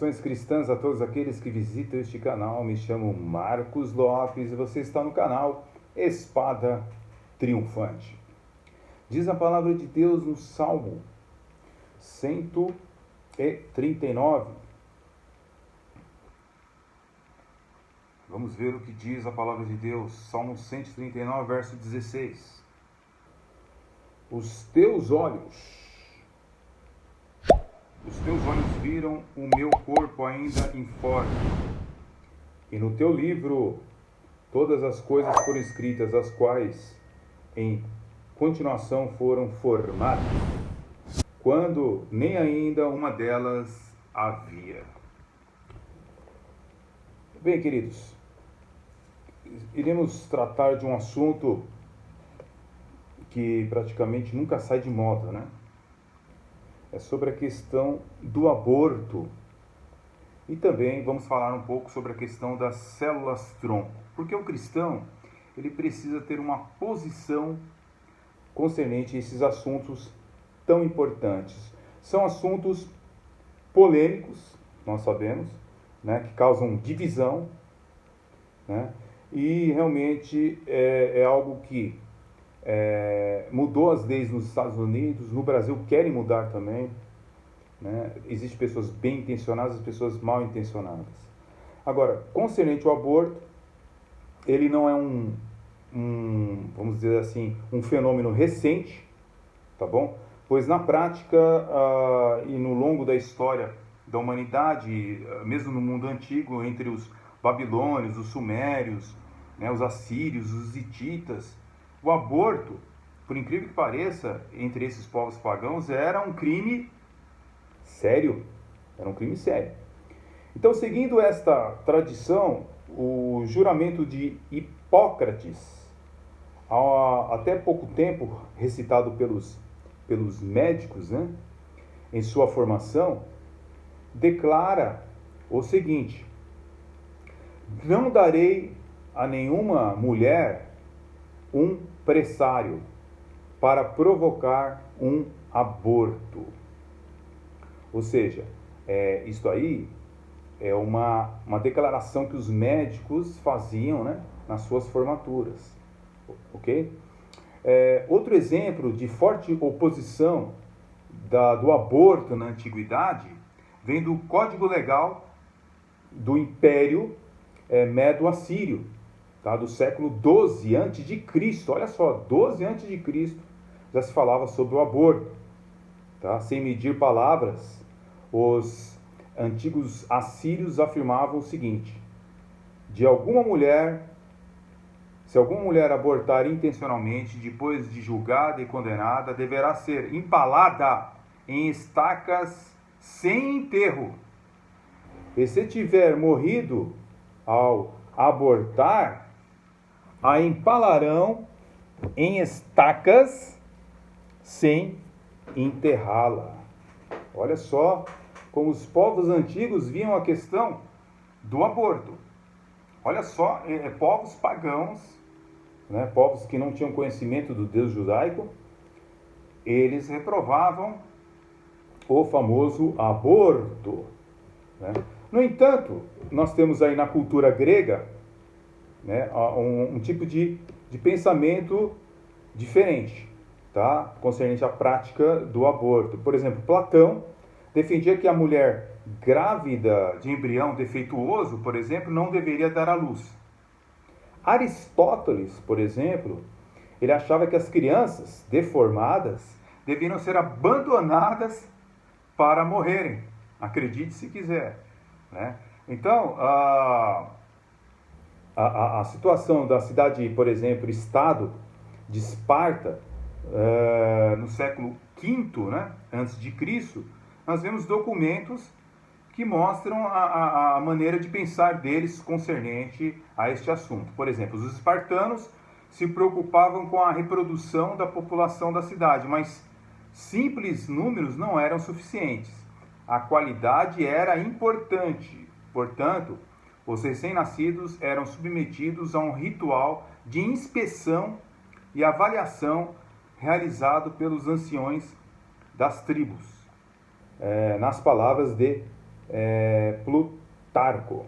Saudações cristãs a todos aqueles que visitam este canal. Me chamo Marcos Lopes e você está no canal Espada Triunfante. Diz a palavra de Deus no Salmo 139. Vamos ver o que diz a palavra de Deus. Salmo 139, verso 16. Os teus olhos viram o meu corpo ainda informe, e no teu livro todas as coisas foram escritas, as quais em continuação foram formadas, quando nem ainda uma delas havia. Bem, queridos, iremos tratar de um assunto que praticamente nunca sai de moda, né? É sobre a questão do aborto. E também vamos falar um pouco sobre a questão das células-tronco. Porque o cristão, ele precisa ter uma posição concernente a esses assuntos tão importantes. São assuntos polêmicos, nós sabemos, né, que causam divisão, né, e realmente é algo que mudou as leis nos Estados Unidos, no Brasil querem mudar também, né? Existem pessoas bem intencionadas e pessoas mal intencionadas. Agora, concernente ao aborto, ele não é vamos dizer assim, um fenômeno recente, tá bom? Pois na prática e no longo da história da humanidade, mesmo no mundo antigo, entre os babilônios, os sumérios, né, os assírios, os hititas, o aborto, por incrível que pareça, entre esses povos pagãos, era um crime sério. Era um crime sério. Então, seguindo esta tradição, o juramento de Hipócrates, até pouco tempo recitado pelos médicos, né, em sua formação, declara o seguinte: não darei a nenhuma mulher um pressário para provocar um aborto. Ou seja, isto aí é uma declaração que os médicos faziam, né, nas suas formaturas. Ok? Outro exemplo de forte oposição do aborto na antiguidade vem do Código Legal do Império Medo-Assírio, tá, do século 12 a.C., olha só, 12 a.C. já se falava sobre o aborto, tá? Sem medir palavras, os antigos assírios afirmavam o seguinte: se alguma mulher abortar intencionalmente, depois de julgada e condenada, deverá ser empalada em estacas sem enterro. E se tiver morrido ao abortar, a empalarão em estacas sem enterrá-la. Olha só como os povos antigos viam a questão do aborto. Olha só, povos pagãos, né, povos que não tinham conhecimento do Deus judaico, eles reprovavam o famoso aborto, né? No entanto, nós temos aí na cultura grega, né, um tipo de pensamento diferente, tá, concernente à prática do aborto. Por exemplo, Platão defendia que a mulher grávida de embrião defeituoso, por exemplo, não deveria dar à luz. Aristóteles, por exemplo, ele achava que as crianças deformadas deveriam ser abandonadas para morrerem. Acredite se quiser, né? Então, a situação da cidade, por exemplo, estado de Esparta, no século V, né, antes de Cristo, nós vemos documentos que mostram a maneira de pensar deles concernente a este assunto. Por exemplo, os espartanos se preocupavam com a reprodução da população da cidade, mas simples números não eram suficientes. A qualidade era importante. Portanto, os recém-nascidos eram submetidos a um ritual de inspeção e avaliação realizado pelos anciões das tribos. Nas palavras de Plutarco.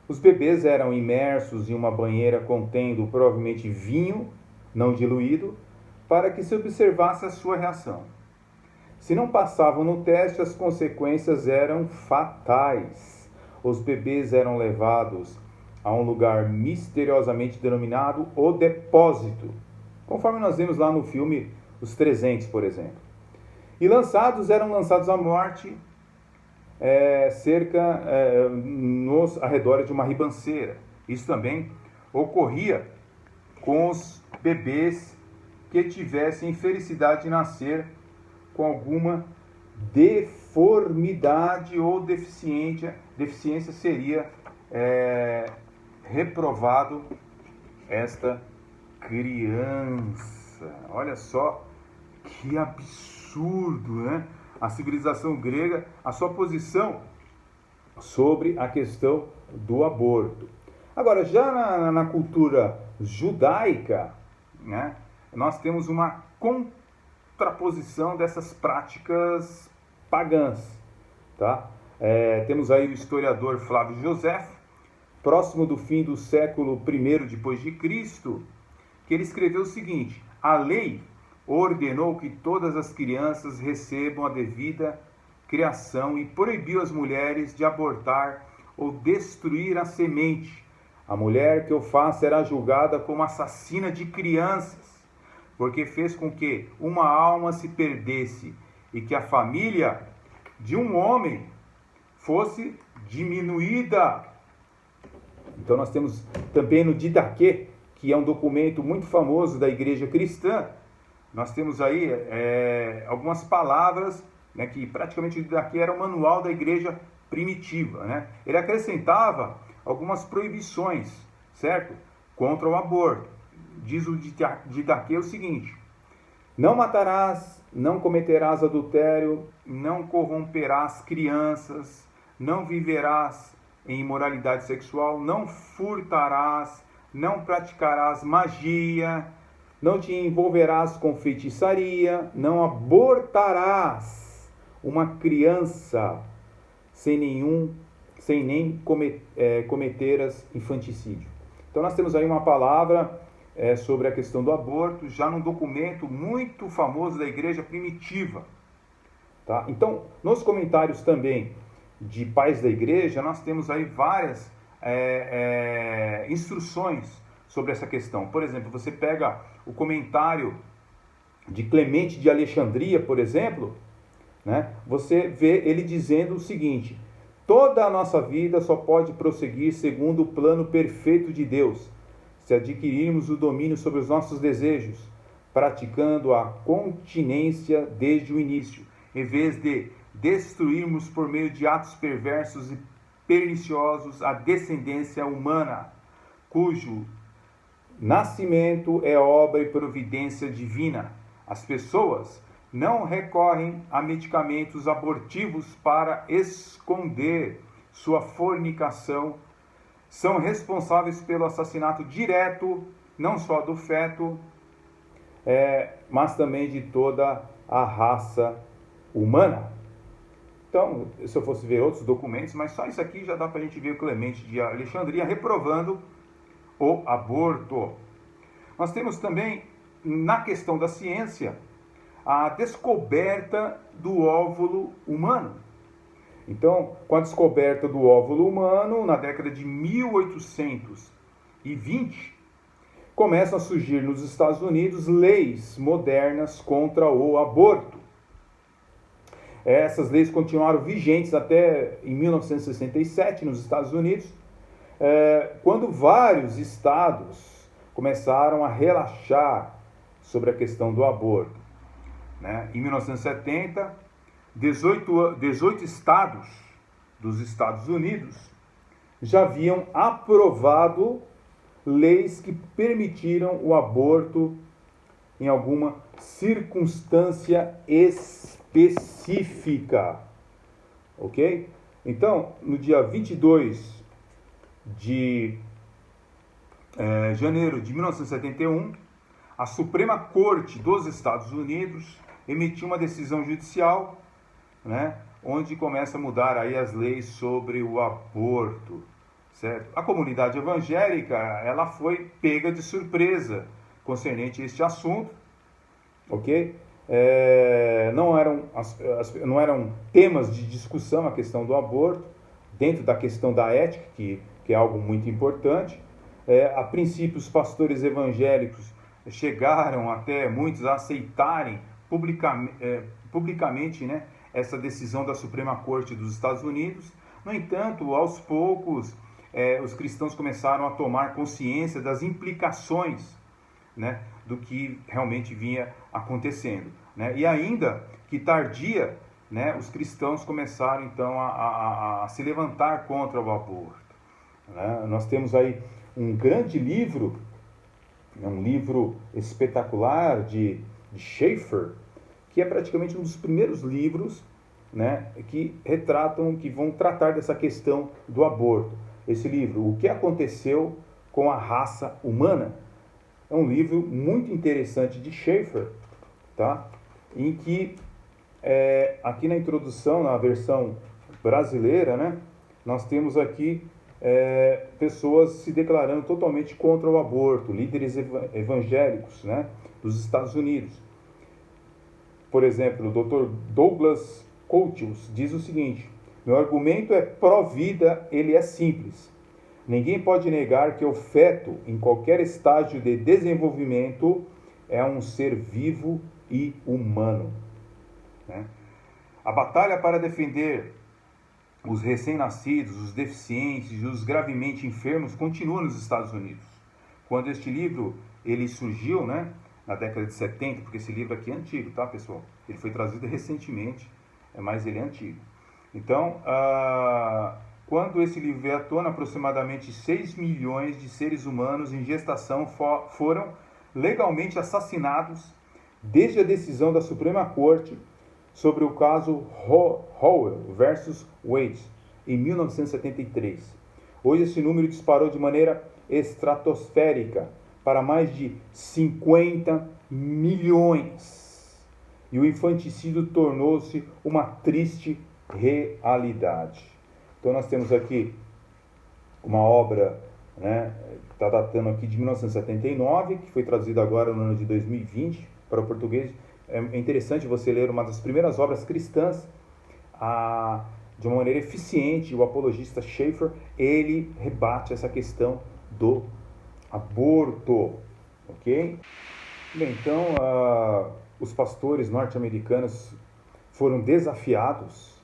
Os bebês eram imersos em uma banheira contendo provavelmente vinho não diluído para que se observasse a sua reação. Se não passavam no teste, as consequências eram fatais. Os bebês eram levados a um lugar misteriosamente denominado o depósito, conforme nós vimos lá no filme Os 300, por exemplo. E eram lançados à morte nos arredores de uma ribanceira. Isso também ocorria com os bebês que tivessem infelicidade de nascer com alguma deformidade ou deficiência seria reprovado esta criança. Olha só que absurdo, né? A civilização grega, a sua posição sobre a questão do aborto. Agora, já na cultura judaica, né, nós temos uma contraposição dessas práticas pagãs. Tá? Temos aí o historiador Flávio Josefo, próximo do fim do século I depois de Cristo, que ele escreveu o seguinte: a lei ordenou que todas as crianças recebam a devida criação e proibiu as mulheres de abortar ou destruir a semente. A mulher que o faz será julgada como assassina de crianças, porque fez com que uma alma se perdesse e que a família de um homem fosse diminuída. Então nós temos também no Didaquê, que é um documento muito famoso da igreja cristã, nós temos aí algumas palavras, né, que praticamente o Didaquê era o manual da igreja primitiva, né? Ele acrescentava algumas proibições, certo? Contra o aborto. Diz o Didaquê o seguinte: não matarás, não cometerás adultério, não corromperás crianças, não viverás em imoralidade sexual, não furtarás, não praticarás magia, não te envolverás com feitiçaria, não abortarás uma criança sem nem cometeras infanticídio. Então nós temos aí uma palavra sobre a questão do aborto, já num documento muito famoso da igreja primitiva. Tá? Então, nos comentários também de pais da igreja, nós temos aí várias instruções sobre essa questão. Por exemplo, você pega o comentário de Clemente de Alexandria, por exemplo, né? Você vê ele dizendo o seguinte: toda a nossa vida só pode prosseguir segundo o plano perfeito de Deus, se adquirirmos o domínio sobre os nossos desejos, praticando a continência desde o início, em vez de destruirmos por meio de atos perversos e perniciosos a descendência humana, cujo nascimento é obra e providência divina. As pessoas não recorrem a medicamentos abortivos para esconder sua fornicação, são responsáveis pelo assassinato direto, não só do feto, mas também de toda a raça humana. Então, se eu fosse ver outros documentos, mas só isso aqui já dá para a gente ver o Clemente de Alexandria reprovando o aborto. Nós temos também, na questão da ciência, a descoberta do óvulo humano. Então, com a descoberta do óvulo humano, na década de 1820, começam a surgir nos Estados Unidos leis modernas contra o aborto. Essas leis continuaram vigentes até em 1967 nos Estados Unidos, quando vários estados começaram a relaxar sobre a questão do aborto. Né? Em 1970, 18 estados dos Estados Unidos já haviam aprovado leis que permitiram o aborto em alguma circunstância específica. Ok? Então, no dia 22 de janeiro de 1971, a Suprema Corte dos Estados Unidos emitiu uma decisão judicial, né, onde começa a mudar aí as leis sobre o aborto, certo? A comunidade evangélica, ela foi pega de surpresa concernente a este assunto, ok? Não eram temas de discussão a questão do aborto, dentro da questão da ética, que é algo muito importante. A princípio, os pastores evangélicos chegaram até muitos a aceitarem publicamente, né, essa decisão da Suprema Corte dos Estados Unidos. No entanto, aos poucos, os cristãos começaram a tomar consciência das implicações, né, do que realmente vinha acontecendo, né? E ainda que tardia, né, os cristãos começaram então a se levantar contra o aborto, né? Nós temos aí um grande livro, um livro espetacular de Schaeffer, que é praticamente um dos primeiros livros, né, que vão tratar dessa questão do aborto. Esse livro, O que Aconteceu com a Raça Humana, é um livro muito interessante de Schaeffer, tá? Em que, aqui na introdução, na versão brasileira, né, nós temos aqui pessoas se declarando totalmente contra o aborto, líderes evangélicos, né, dos Estados Unidos. Por exemplo, o Dr. Douglas Coates diz o seguinte: meu argumento é pró-vida, ele é simples. Ninguém pode negar que o feto, em qualquer estágio de desenvolvimento, é um ser vivo e humano, né? A batalha para defender os recém-nascidos, os deficientes e os gravemente enfermos continua nos Estados Unidos. Quando este livro ele surgiu, né, na década de 70, porque esse livro aqui é antigo, tá, pessoal? Ele foi trazido recentemente, mas ele é antigo. Então, quando esse livro veio à tona, aproximadamente 6 milhões de seres humanos em gestação foram legalmente assassinados desde a decisão da Suprema Corte sobre o caso Roe versus Wade, em 1973. Hoje esse número disparou de maneira estratosférica para mais de 50 milhões. E o infanticídio tornou-se uma triste realidade. Então nós temos aqui uma obra, né, que está datando aqui de 1979, que foi traduzida agora no ano de 2020 para o português. É interessante você ler uma das primeiras obras cristãs de uma maneira eficiente. O apologista Schaeffer, ele rebate essa questão do aborto, ok? Bem, então os pastores norte-americanos foram desafiados,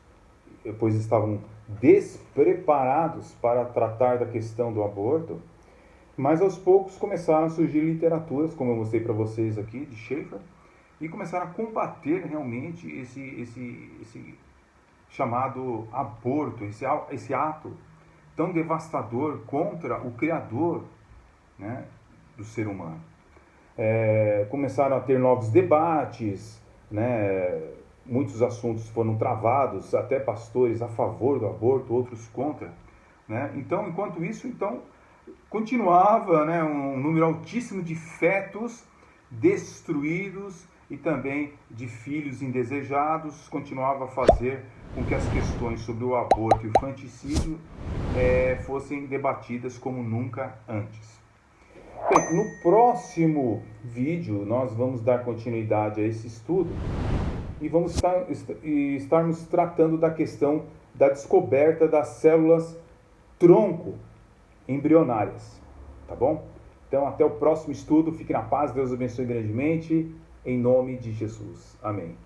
pois estavam despreparados para tratar da questão do aborto, mas aos poucos começaram a surgir literaturas, como eu mostrei para vocês aqui, de Schaeffer, e começaram a combater realmente esse chamado aborto, esse ato tão devastador contra o Criador, né, do ser humano. Começaram a ter novos debates, né, muitos assuntos foram travados, até pastores a favor do aborto, outros contra, né? Então, enquanto isso, continuava, né, um número altíssimo de fetos destruídos e também de filhos indesejados, continuava a fazer com que as questões sobre o aborto e o infanticídio fossem debatidas como nunca antes. Bem, no próximo vídeo nós vamos dar continuidade a esse estudo e vamos estarmos tratando da questão da descoberta das células tronco embrionárias, tá bom? Então até o próximo estudo, fique na paz, Deus abençoe grandemente, em nome de Jesus. Amém.